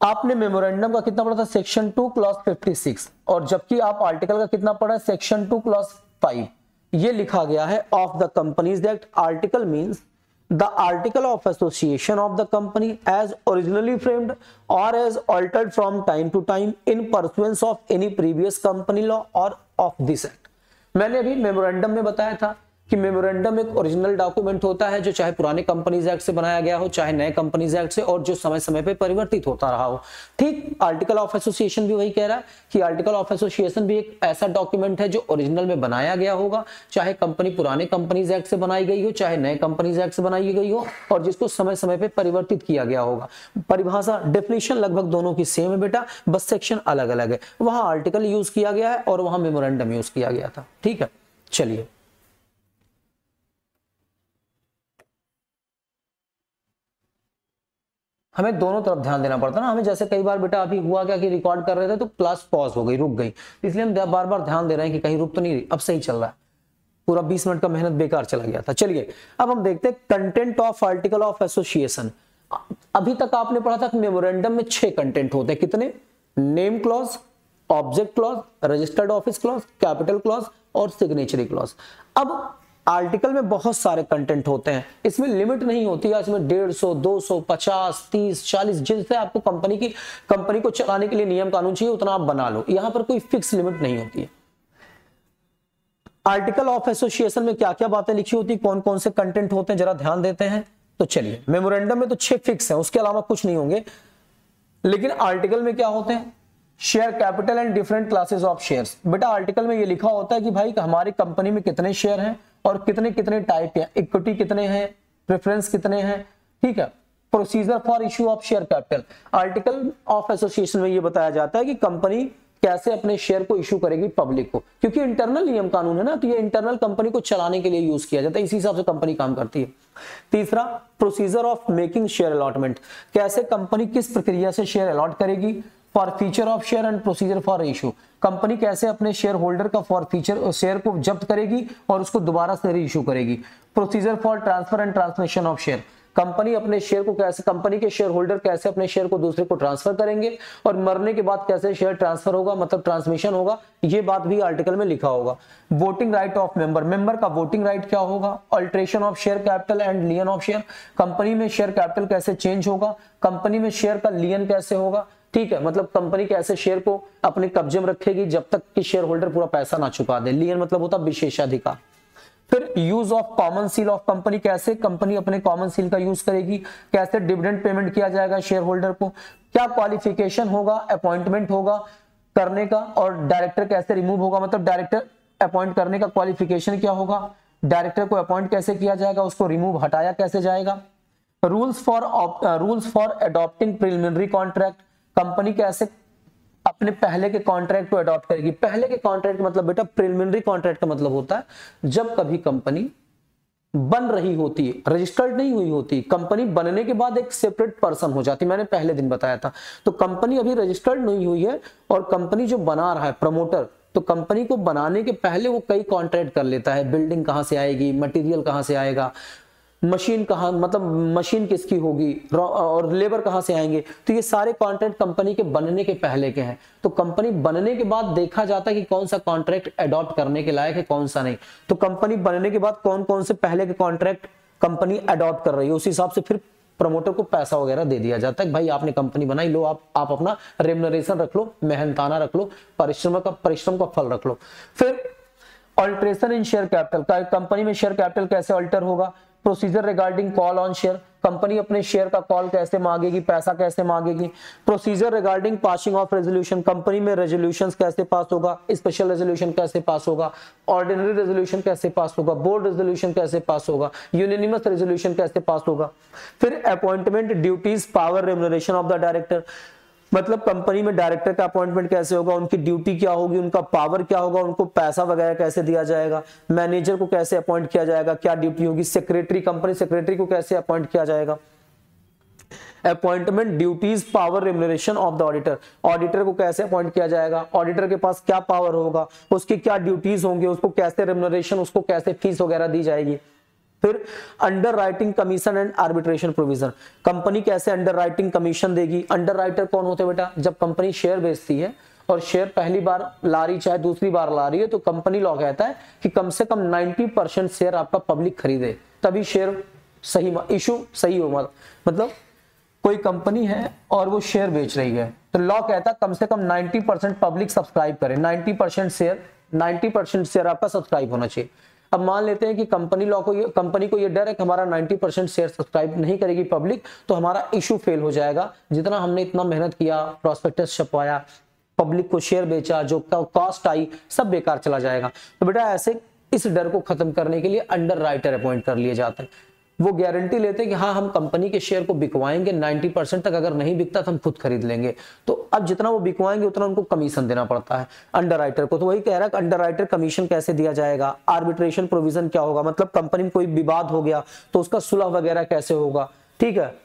आपने मेमोरेंडम का कितना पढ़ा था? सेक्शन 2 क्लॉज 56, और जबकि आप आर्टिकल का कितना पढ़ा है? Section 2 clause 5। ये लिखा गया है of the companies act. Article means the article of association of the company as originally framed or as altered from time to time in pursuance of any previous company law or of this act। मैंने अभी memorandum में बताया था कि memorandum एक original document होता है जो चाहे पुराने कंपनीज एक्ट से बनाया गया हो, चाहे नए कंपनीज एक्ट से, और जो समय समय पे परिवर्तित होता रहा हो। ठीक आर्टिकल ऑफ एसोसिएशन भी वही कह रहा है कि आर्टिकल ऑफ एसोसिएशन भी एक ऐसा डॉक्यूमेंट है जो ओरिजिनल में बनाया गया होगा, चाहे कंपनी पुराने कंपनीज एक्ट से बनाई गई हो, चाहे नए कंपनीज एक्ट से बनाई गई हो, और जिसको समय समय पे परिवर्तित किया गया होगा। परिभाषा डेफिनेशन लगभग दोनों की सेम है बेटा, बस सेक्शन अलग अलग है। वहां आर्टिकल यूज किया गया है और वहां मेमोरेंडम यूज किया गया था। ठीक है, चलिए हमें दोनों तरफ ध्यान देना पड़ता ना। हमें जैसे कई बार बेटा अभी हुआ क्या कि रिकॉर्ड कर रहे थे तो क्लास पॉज हो गई, रुक गई, इसलिए हम बार बार ध्यान दे रहे हैं कि कहीं रुक तो नहीं रही। अब सही चल रहा है, पूरा 20 मिनट का मेहनत बेकार चला गया था। चलिए अब हम देखते हैं content of article of association. अभी तक आपने पढ़ा था कि मेमोरेंडम में 6 कंटेंट होते हैं। कितने? Name clause, object clause, registered office clause, capital clause और सिग्नेचरी क्लॉज। अब आर्टिकल में बहुत सारे कंटेंट होते हैं, इसमें लिमिट नहीं होती है। इसमें 150, 200, 50, 30, 40 जिनसे आपको कंपनी को चलाने के लिए नियम कानून चाहिए उतना आप बना लो। यहां पर कोई फिक्स लिमिट नहीं होती है। आर्टिकल ऑफ एसोसिएशन में क्या क्या बातें लिखी होती, कौन कौन से कंटेंट होते हैं, जरा ध्यान देते हैं। तो चलिए, मेमोरेंडम में तो 6 फिक्स है, उसके अलावा कुछ नहीं होंगे। लेकिन आर्टिकल में क्या होते हैं? Share capital and different classes of shares. बेटा आर्टिकल में ये लिखा होता है कि भाई हमारी कंपनी में कितने शेयर हैं और कितने कितने टाइप हैं, इक्विटी कितने हैं, प्रेफरेंस कितने हैं। ठीक है, procedure for issue of share capital. Article of association में ये बताया जाता है कि कंपनी कैसे अपने शेयर को इश्यू करेगी पब्लिक को, क्योंकि इंटरनल नियम कानून है ना, तो ये इंटरनल कंपनी को चलाने के लिए यूज किया जाता है, इसी हिसाब से कंपनी काम करती है। तीसरा, procedure of making share allotment. कैसे कंपनी किस प्रक्रिया से शेयर अलॉट करेगी। For feature of share and procedure for issue. Company कैसे अपने शेयर होल्डर का फॉर फीचर शेयर को जब्त करेगी और उसको दोबारा से री इशू करेगी। Procedure for transfer and transmission of share. Company अपने शेयर को कैसे, कंपनी के शेयर होल्डर कैसे अपने शेयर को दूसरे को ट्रांसफर करेंगे, और मरने के बाद कैसे शेयर ट्रांसफर होगा, मतलब ट्रांसमिशन होगा, ये बात भी आर्टिकल में लिखा होगा। Voting right of member. Member का वोटिंग राइट क्या होगा। Alteration of share capital and lien of share. Company में शेयर कैपिटल कैसे चेंज होगा, कंपनी में शेयर का लियन कैसे होगा। ठीक है, मतलब कंपनी कैसे शेयर को अपने कब्जे में रखेगी जब तक कि शेयर होल्डर पूरा पैसा ना चुका दे। लियन मतलब होता विशेषाधिकार। फिर use of common seal of company. कैसे कंपनी अपने कॉमन सील का यूज करेगी, कैसे डिविडेंड पेमेंट किया जाएगा शेयर होल्डर को, क्या क्वालिफिकेशन होगा, अपॉइंटमेंट होगा करने का, और डायरेक्टर कैसे रिमूव होगा, मतलब डायरेक्टर अपॉइंट करने का क्वालिफिकेशन क्या होगा, डायरेक्टर को अपॉइंट कैसे किया जाएगा, उसको रिमूव हटाया कैसे जाएगा। Rules for adopting preliminary contract. Company कैसे अपने पहले के कॉन्ट्रैक्ट को अडॉप्ट करेगी। पहले के कॉन्ट्रैक्ट मतलब बेटा प्रिलिमिनरी कॉन्ट्रैक्ट का मतलब होता है जब कभी कंपनी बन रही होती है, रजिस्टर्ड नहीं हुई होती, कंपनी बनने के बाद एक सेपरेट पर्सन हो जाती, मैंने पहले दिन बताया था। तो कंपनी अभी रजिस्टर्ड नहीं हुई है और कंपनी जो बना रहा है प्रमोटर, तो कंपनी को बनाने के पहले वो कई कॉन्ट्रैक्ट कर लेता है। बिल्डिंग कहां से आएगी, मटेरियल कहां से आएगा, मशीन कहां, मतलब मशीन किसकी होगी, और लेबर कहां से आएंगे, तो ये सारे कॉन्ट्रैक्ट कंपनी के बनने के पहले के हैं। तो कंपनी बनने के बाद देखा जाता है कि कौन सा कॉन्ट्रैक्ट अडॉप्ट करने के लायक है, कौन सा नहीं। तो कंपनी बनने के बाद कौन कौन से पहले के कॉन्ट्रैक्ट कंपनी अडॉप्ट कर रही है, उस हिसाब से फिर प्रमोटर को पैसा वगैरह दे दिया जाता है कि भाई आपने कंपनी बनाई, लो आप अपना रेम्युनरेशन रख लो, मेहनताना रख लो, परिश्रम का फल रख लो। फिर alteration in share capital. Company में शेयर कैपिटल कैसे अल्टर होगा। Procedure regarding call on share. Company अपने शेयर का कॉल कैसे मांगेगी, पैसा कैसे मांगेगी। Procedure regarding passing of resolution. Company में रेजोल्यूशन कैसे पास होगा, स्पेशल रेजोल्यूशन कैसे पास होगा, ऑर्डिनरी रेजोल्यूशन कैसे पास होगा, बोर्ड रेजोल्यूशन कैसे पास होगा, यूनिनिमस रेजोल्यूशन कैसे पास होगा। फिर appointment, duties, power, remuneration of the director. मतलब कंपनी में डायरेक्टर का अपॉइंटमेंट कैसे होगा, उनकी ड्यूटी क्या होगी, उनका पावर क्या होगा, उनको पैसा वगैरह कैसे दिया जाएगा, मैनेजर को कैसे अपॉइंट किया जाएगा, क्या ड्यूटी होगी, सेक्रेटरी, कंपनी सेक्रेटरी को कैसे अपॉइंट किया जाएगा। Appointment, duties, power, remuneration of the auditor. Auditor को कैसे अपॉइंट किया जाएगा, ऑडिटर के पास क्या पावर होगा, उसकी क्या ड्यूटीज होंगे, उसको कैसे रेम्युनरेशन, उसको कैसे फीस वगैरह दी जाएगी। फिर under writing commission and arbitration provision, company कैसे अंडर राइटिंग कमीशन देगी। अंडर राइटर कौन होते हैं बेटा, जब कंपनी शेयर बेचती है और शेयर पहली बार ला रही चाहे दूसरी बार ला रही है, तो कंपनी लॉ कहता है कि कम से कम 90% शेयर आपका पब्लिक खरीदे, तभी शेयर सही इशू सही हो। मतलब कोई कंपनी है और वो शेयर बेच रही है, तो लॉ कहता है कम से कम 90% पब्लिक सब्सक्राइब करे, 90% शेयर आपका सब्सक्राइब होना चाहिए। अब मान लेते हैं कि कंपनी को ये डर है कि हमारा 90% शेयर सब्सक्राइब नहीं करेगी पब्लिक, तो हमारा इशू फेल हो जाएगा। जितना हमने इतना मेहनत किया, प्रोस्पेक्टस छपवाया, पब्लिक को शेयर बेचा, जो कॉस्ट आई, सब बेकार चला जाएगा। तो बेटा ऐसे इस डर को खत्म करने के लिए अंडर राइटर अपॉइंट कर लिए जाते हैं। वो गारंटी लेते हैं कि हाँ हम कंपनी के शेयर को बिकवाएंगे, 90% तक अगर नहीं बिकता तो हम खुद खरीद लेंगे। तो अब जितना वो बिकवाएंगे उतना उनको कमीशन देना पड़ता है अंडर राइटर को। तो वही कह रहा है कि अंडर राइटर कमीशन कैसे दिया जाएगा। आर्बिट्रेशन प्रोविजन क्या होगा, मतलब कंपनी में कोई विवाद हो गया तो उसका सुलह वगैरह कैसे होगा, ठीक है,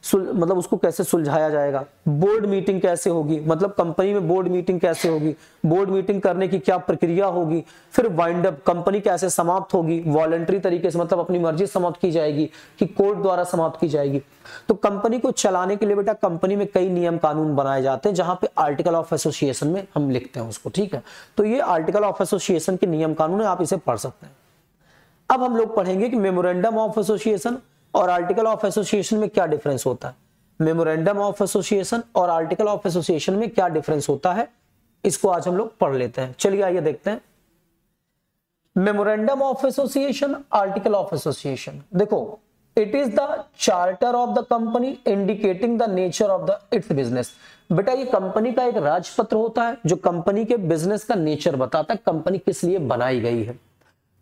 मतलब उसको कैसे सुलझाया जाएगा। बोर्ड मीटिंग कैसे होगी, मतलब कंपनी में बोर्ड मीटिंग कैसे होगी, बोर्ड मीटिंग करने की क्या प्रक्रिया होगी। फिर वाइंड अप, कंपनी कैसे समाप्त होगी, वॉलंटरी तरीके से, मतलब अपनी मर्जी समाप्त की जाएगी कि कोर्ट द्वारा समाप्त की जाएगी। तो कंपनी को चलाने के लिए बेटा कंपनी में कई नियम कानून बनाए जाते हैं, जहां पे आर्टिकल ऑफ एसोसिएशन में हम लिखते हैं उसको, ठीक है। तो ये आर्टिकल ऑफ एसोसिएशन के नियम कानून है, आप इसे पढ़ सकते हैं। अब हम लोग पढ़ेंगे कि मेमोरेंडम ऑफ एसोसिएशन और आर्टिकल ऑफ एसोसिएशन में क्या डिफरेंस होता है। मेमोरेंडम ऑफ एसोसिएशन और आर्टिकल ऑफ एसोसिएशन में क्या डिफरेंस होता है, इसको आज हम लोग पढ़ लेते हैं। चलिए आइए देखते हैं। Memorandum of association, article of association. देखो, it is the charter of the company indicating the nature of the its business. बेटा ये कंपनी का एक राजपत्र होता है जो कंपनी के बिजनेस का नेचर बताता है, कंपनी किस लिए बनाई गई है।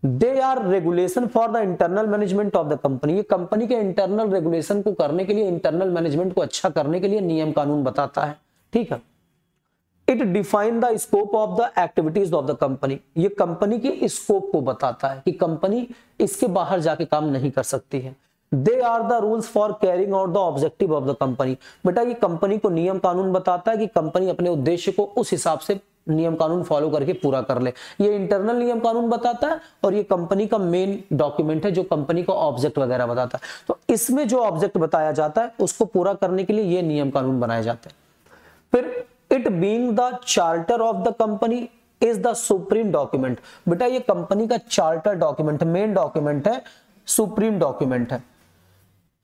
They are regulation for the internal management of the company. ये कंपनी के इंटरनल रेगुलेशन को करने के लिए, इंटरनल मैनेजमेंट को अच्छा करने के लिए नियम कानून बताता है, ठीक है। It define the scope of the activities of the company. ये कंपनी के स्कोप को बताता है कि कंपनी इसके बाहर जाके काम नहीं कर सकती है। They are the rules for carrying out the objective of the company. बेटा ये कंपनी को नियम कानून बताता है कि कंपनी अपने उद्देश्य को उस हिसाब से नियम कानून फॉलो करके पूरा कर ले। ये इंटरनल नियम कानून बताता है और ये कंपनी का मेन डॉक्यूमेंट है जो कंपनी को ऑब्जेक्ट वगैरह बताता है। तो इसमें जो ऑब्जेक्ट बताया जाता है उसको पूरा करने के लिए ये नियम कानून बनाए जाते हैं। फिर it being the charter of the company is the supreme document. बेटा ये कंपनी का चार्टर डॉक्यूमेंट, मेन डॉक्यूमेंट है, सुप्रीम डॉक्यूमेंट है।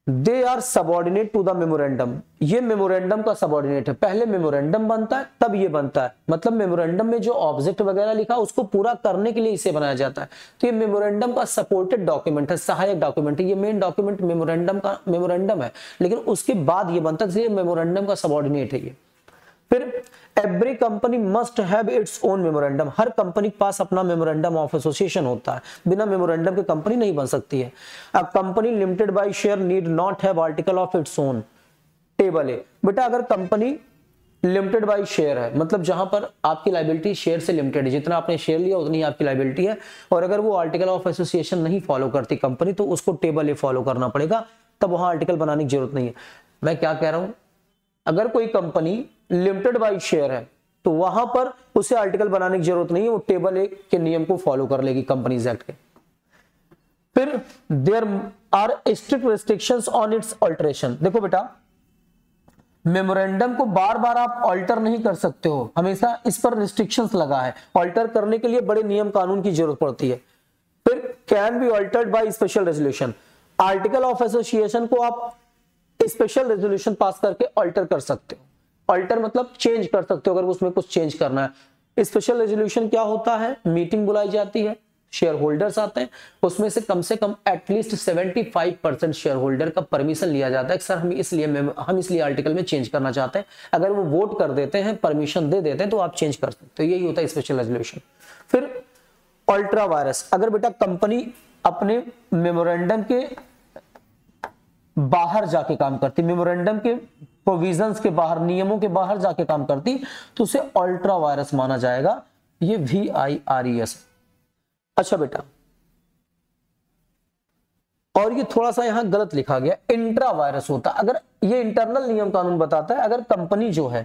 They are subordinate to the memorandum. ये मेमोरेंडम का सबऑर्डिनेट है। पहले मेमोरेंडम बनता है तब ये बनता है, मतलब मेमोरेंडम में जो ऑब्जेक्ट वगैरह लिखा उसको पूरा करने के लिए इसे बनाया जाता है। तो ये मेमोरेंडम का सपोर्टेड डॉक्यूमेंट है, सहायक डॉक्यूमेंट है। ये मेन डॉक्यूमेंट मेमोरेंडम है, लेकिन उसके बाद ये बनता है, ये मेमोरेंडम का सबऑर्डिनेट है ये। फिर every company must have its own memorandum. Her company के पास अपना मेमोरेंडम ऑफ एसोसिएशन होता है, बिना मेमोरेंडम के कंपनी नहीं बन सकती है। A company limited by share need not have article of its own. Table A. बेटा अगर कंपनी लिमिटेड बाय शेयर है, मतलब जहां पर आपकी लायबिलिटी शेयर से लिमिटेड है, जितना आपने शेयर लिया उतनी आपकी लायबिलिटी है, और अगर वो आर्टिकल ऑफ एसोसिएशन नहीं फॉलो करती कंपनी तो उसको टेबल ए फॉलो करना पड़ेगा, तब वहां आर्टिकल बनाने की जरूरत नहीं है। मैं क्या कह रहा हूं, अगर कोई कंपनी लिमिटेड बाय शेयर है तो वहां पर उसे आर्टिकल बनाने की जरूरत नहीं है, वो टेबल ए के नियम को फॉलो कर लेगी कंपनीज एक्ट के। फिर there are strict restrictions on its alteration. देखो बेटा मेमोरेंडम को बार बार आप ऑल्टर नहीं कर सकते हो, हमेशा इस पर रिस्ट्रिक्शंस लगा है। ऑल्टर करने के लिए बड़े नियम कानून की जरूरत पड़ती है। फिर can be altered by special resolution. Article of association को आप स्पेशल रेजोल्यूशन पास करके ऑल्टर कर सकते हो। ऑल्टर मतलब चेंज कर सकते हो अगर उसमें कुछ चेंज करना है। स्पेशल रेजोल्यूशन क्या होता है, मीटिंग बुलाई जाती है, शेयर होल्डर्स आते हैं, उसमें से कम एटलीस्ट 75% शेयर होल्डर का परमिशन लिया जाता है कि सर हम इसलिए आर्टिकल में चेंज करना चाहते हैं। अगर वो वोट कर देते हैं, परमिशन दे देते हैं, तो आप चेंज कर सकते हो। यही होता है स्पेशल रेजोल्यूशन। फिर अल्ट्रा वायरस। अगर बेटा कंपनी अपने मेमोरेंडम के बाहर जाके काम करती, मेमोरेंडम के प्रोविजंस के बाहर, नियमों के बाहर जाके काम करती, तो उसे अल्ट्रा वायरस माना जाएगा। ये VIRES। अच्छा बेटा और ये थोड़ा सा यहाँ गलत लिखा गया, इंट्रा वायरस होता। अगर ये इंटरनल नियम कानून बताता है, अगर कंपनी जो है,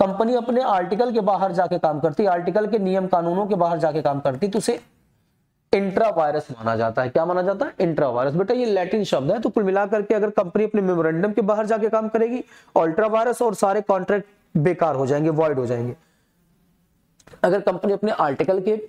कंपनी अपने आर्टिकल के बाहर जाके काम करती, आर्टिकल के नियम कानूनों के बाहर जाके काम करती, तो उसे इंट्रा वायरस माना जाता है। क्या माना जाता है? Intra virus. बेटा ये लैटिन शब्द है, तो कुल मिलाकर के अगर कंपनी अपने मेमोरेंडम के बाहर जाके काम करेगी, अल्ट्रा वायरस, और सारे कॉन्ट्रैक्ट बेकार हो जाएंगे, वॉइड हो जाएंगे। अगर कंपनी अपने आर्टिकल के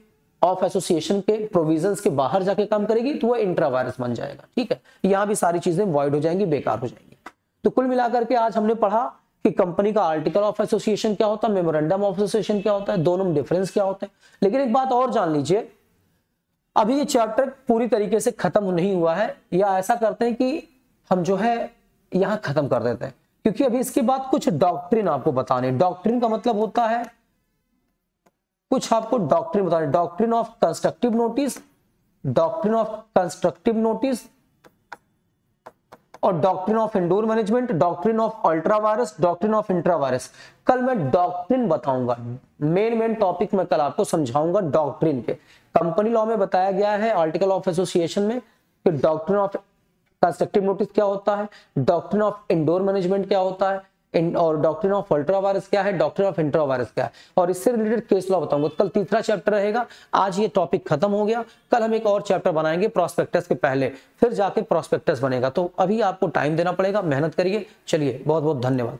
ऑफ एसोसिएशन के प्रोविजंस के बाहर जाके काम करेगी तो वह इंट्रा वायरस बन जाएगा। ठीक है, यहां भी सारी चीजें वॉइड हो जाएंगी, बेकार हो जाएंगी। तो कुल मिलाकर के आज हमने पढ़ा कि कंपनी का आर्टिकल ऑफ एसोसिएशन क्या होता है, मेमोरेंडम ऑफ एसोसिएशन क्या होता है, दोनों में डिफरेंस क्या होता है। लेकिन एक बात और जान लीजिए, अभी ये चैप्टर पूरी तरीके से खत्म नहीं हुआ है, या ऐसा करते हैं कि हम जो है यहां खत्म कर देते हैं, क्योंकि अभी इसके बाद कुछ डॉक्ट्रिन आपको बताने। डॉक्ट्रिन का मतलब होता है कुछ आपको डॉक्ट्रिन बताने, doctrine of constructive notice, doctrine of constructive notice, और doctrine of indoor management, doctrine of ultra vires, doctrine of intra vires. कल मैं डॉक्ट्रिन बताऊंगा, मेन टॉपिक मैं कल आपको समझाऊंगा डॉक्ट्रिन पे। कंपनी लॉ में बताया गया है आर्टिकल ऑफ एसोसिएशन में कि डॉक्ट्रिन ऑफ कंस्ट्रक्टिव नोटिस क्या होता है, डॉक्ट्रिन ऑफ इंडोर मैनेजमेंट क्या होता है, और डॉक्ट्रिन ऑफ अल्ट्रा वायरस क्या है, डॉक्ट्रिन ऑफ इंट्रा वायरस क्या है, और इससे रिलेटेड केस लॉ बताऊंगा। कल तीसरा चैप्टर रहेगा। आज ये टॉपिक खत्म हो गया, कल हम एक और चैप्टर बनाएंगे प्रॉस्पेक्टस के पहले, फिर जाके प्रॉस्पेक्टस बनेगा। तो अभी आपको टाइम देना पड़ेगा, मेहनत करिए। चलिए, बहुत बहुत धन्यवाद।